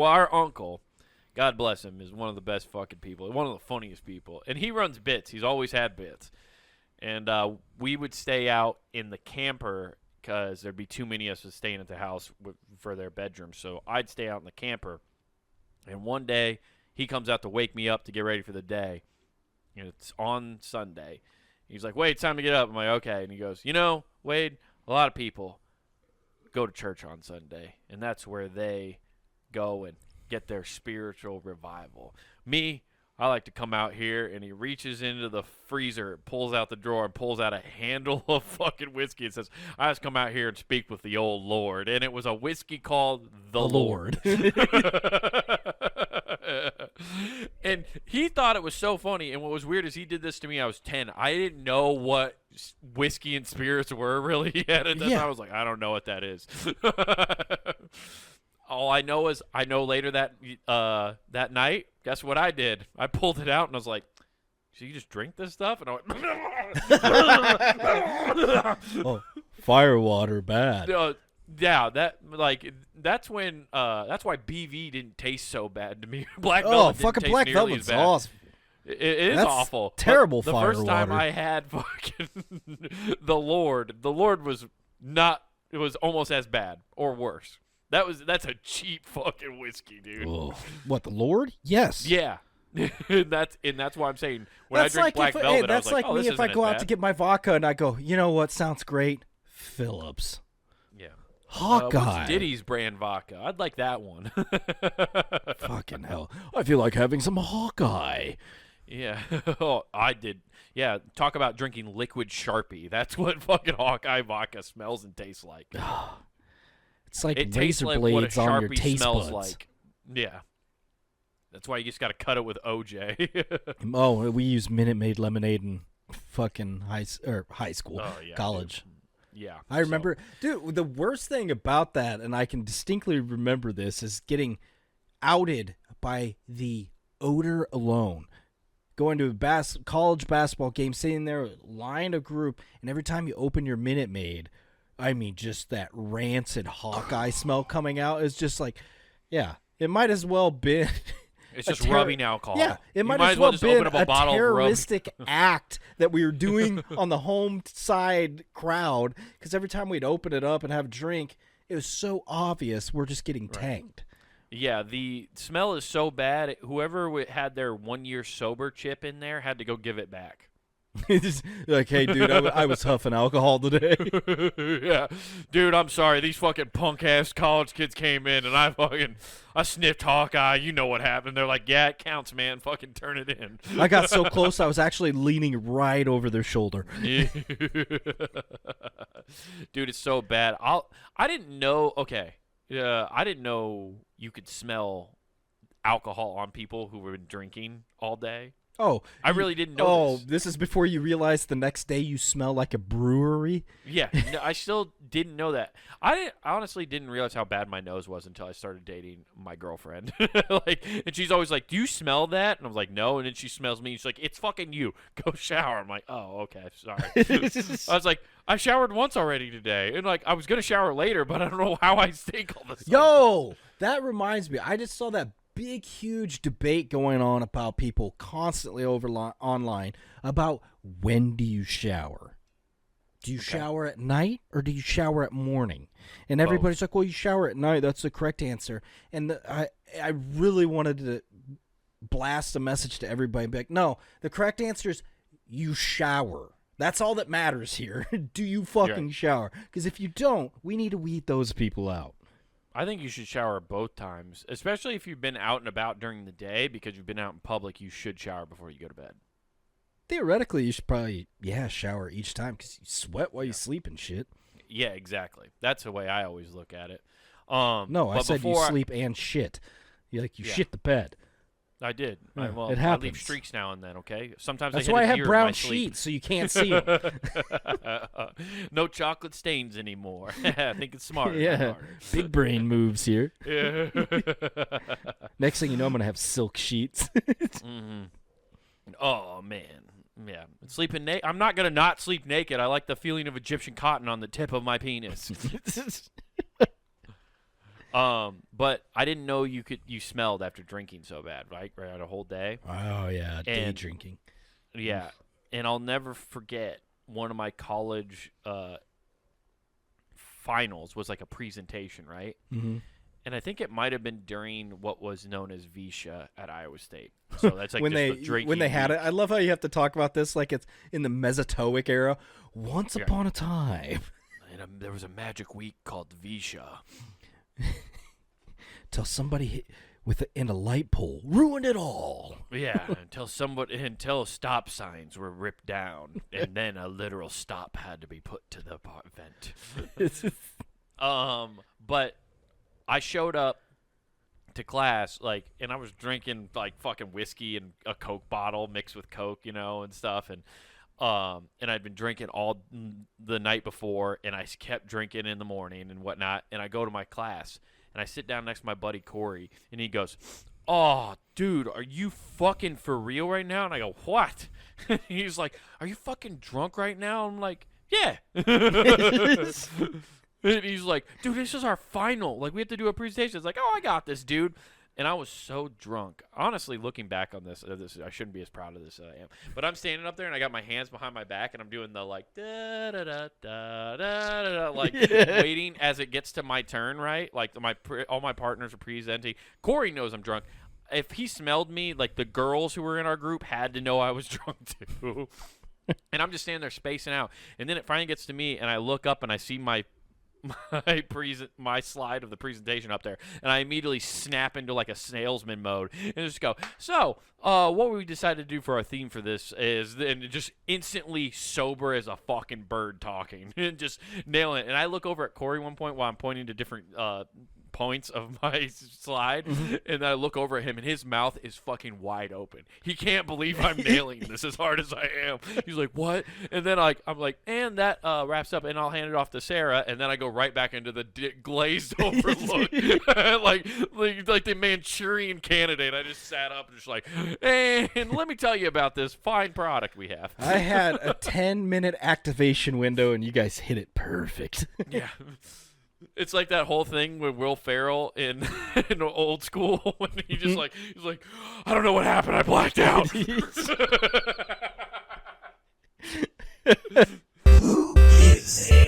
Well, our uncle, God bless him, is one of the best fucking people. One of the funniest people. And he runs bits. He's always had bits. And we would stay out in the camper because there'd be too many of us staying at the house for their bedrooms. So I'd stay out in the camper. And one day, he comes out to wake me up to get ready for the day. And it's on Sunday. He's like, Wade, it's time to get up. I'm like, okay. And he goes, you know, Wade, a lot of people go to church on Sunday. And that's where they go and get their spiritual revival. Me, I like to come out here, and he reaches into the freezer, pulls out the drawer, and pulls out a handle of fucking whiskey and says, I just come out here and speak with the old Lord. And it was a whiskey called the Lord. And he thought it was so funny. And what was weird is he did this to me. I was 10. I didn't know what whiskey and spirits were really yet. At that time, I was like, I don't know what that is. All I know is I know later that night, guess what I did? I pulled it out and I was like, so you just drink this stuff? And I went, oh, fire water bad. Yeah, that's when that's why BV didn't taste so bad to me. Black Velvet didn't fucking taste Black nearly Velvet's as bad. awesome. It is That's awful. Terrible the fire first time water. I had fucking the Lord was not. It was almost as bad or worse. That's a cheap fucking whiskey, dude. Oh. What, the Lord? Yes. Yeah. that's why I'm saying when I drink Black Velvet, that's I was like, me if I go out to get my vodka and I go, you know what sounds great? Phillips. Yeah. Hawkeye. What's Diddy's brand vodka? I'd like that one. Fucking hell. I feel like having some Hawkeye. Yeah. Oh, I did. Yeah, talk about drinking liquid Sharpie. That's what fucking Hawkeye vodka smells and tastes like. It's like It tastes razor like what a blades on your Sharpie taste smells buds. like. Yeah. That's why you just got to cut it with OJ. Oh, we use Minute Maid lemonade in fucking high school, college. Dude. Yeah. I remember, dude, the worst thing about that, and I can distinctly remember this, is getting outed by the odor alone. Going to a college basketball game, sitting there, line of group, and every time you open your Minute Maid, I mean, just that rancid Hawkeye smell coming out is just like, yeah, it might as well been. It's just rubbing alcohol. Yeah, it might as well just been been a bottle terroristic act that we were doing on the home side crowd, because every time we'd open it up and have a drink, it was so obvious we're just getting tanked. Yeah, the smell is so bad. Whoever had their 1 year sober chip in there had to go give it back. It's like, hey, dude, I was huffing alcohol today. Yeah, dude, I'm sorry. These fucking punk ass college kids came in and I sniffed Hawkeye. You know what happened? They're like, yeah, it counts, man. Fucking turn it in. I got so close, I was actually leaning right over their shoulder. Dude, it's so bad. I didn't know. Okay, I didn't know you could smell alcohol on people who were drinking all day. Oh, I really didn't know. Oh, this is before you realized the next day you smell like a brewery? Yeah, no, I still didn't know that. I honestly didn't realize how bad my nose was until I started dating my girlfriend. And she's always like, "Do you smell that?" And I was like, "No." And then she smells me. And she's like, "It's fucking you. Go shower." I'm like, "Oh, okay, sorry." I was like, "I showered once already today," and like I was gonna shower later, but I don't know how I stink all the time. Yo, that reminds me. I just saw that big, huge debate going on about people constantly online about when do you shower? Do you shower at night or do you shower at morning? And everybody's like, well, you shower at night. That's the correct answer. And I really wanted to blast a message to everybody and be like, no, the correct answer is you shower. That's all that matters here. Do you fucking shower? Because if you don't, we need to weed those people out. I think you should shower both times, especially if you've been out and about during the day, because you've been out in public. You should shower before you go to bed. Theoretically, you should probably, shower each time because you sweat while you sleep and shit. Yeah, exactly. That's the way I always look at it. No, I said you sleep and shit. You shit the bed. I did. Yeah, Well, it I happens. leave streaks now and then, okay? Sometimes That's I hit why I a have deer in brown my sleep. sheets so you can't see them. No chocolate stains anymore. I think it's smart. Yeah, big brain moves here. Yeah. Next thing you know, I'm going to have silk sheets. Mm-hmm. Oh, man. Yeah. Sleeping naked. I'm not going to not sleep naked. I like the feeling of Egyptian cotton on the tip of my penis. But I didn't know you smelled after drinking so bad, right? Right, a whole day. Oh yeah, day drinking. Yeah, and I'll never forget one of my college finals was like a presentation, right? Mm-hmm. And I think it might have been during what was known as VISHA at Iowa State. So that's like when just they the drinking when they had week. it. I love how you have to talk about this like it's in the Mesozoic era. Once upon a time, And there was a magic week called VISHA. till somebody hit in a light pole ruined it all. Yeah, until stop signs were ripped down, and then a literal stop had to be put to the event. But I showed up to class and I was drinking like fucking whiskey and a Coke bottle mixed with Coke, and stuff, and I'd been drinking all the night before, and I kept drinking in the morning and whatnot, and I go to my class. And I sit down next to my buddy Corey, and he goes, "Oh, dude, are you fucking for real right now?" And I go, "What?" He's like, "Are you fucking drunk right now?" I'm like, "Yeah." And he's like, "Dude, this is our final. Like, we have to do a presentation." It's like, "Oh, I got this, dude." And I was so drunk. Honestly, looking back on this, I shouldn't be as proud of this as I am. But I'm standing up there, and I got my hands behind my back, and I'm doing the, like, da-da-da-da-da-da-da, like, waiting as it gets to my turn, right? Like, all my partners are presenting. Corey knows I'm drunk. If he smelled me, like, the girls who were in our group had to know I was drunk, too. And I'm just standing there spacing out. And then it finally gets to me, and I look up, and I see my slide of the presentation up there, and I immediately snap into like a salesman mode and just go, "So, what we decided to do for our theme for this is," and just instantly sober as a fucking bird talking and just nailing it. And I look over at Corey one point while I'm pointing to different points of my slide, and I look over at him, and his mouth is fucking wide open. He can't believe I'm nailing this as hard as I am. He's like, "What?" And then I'm like, "And that wraps up," and I'll hand it off to Sarah, and then I go right back into the glazed over look, like the Manchurian Candidate. I just sat up and just like, "And let me tell you about this fine product we have." I had a 10-minute activation window, and you guys hit it perfect. Yeah. It's like that whole thing with Will Ferrell in Old School when he's like, "I don't know what happened. I blacked out." Who gives a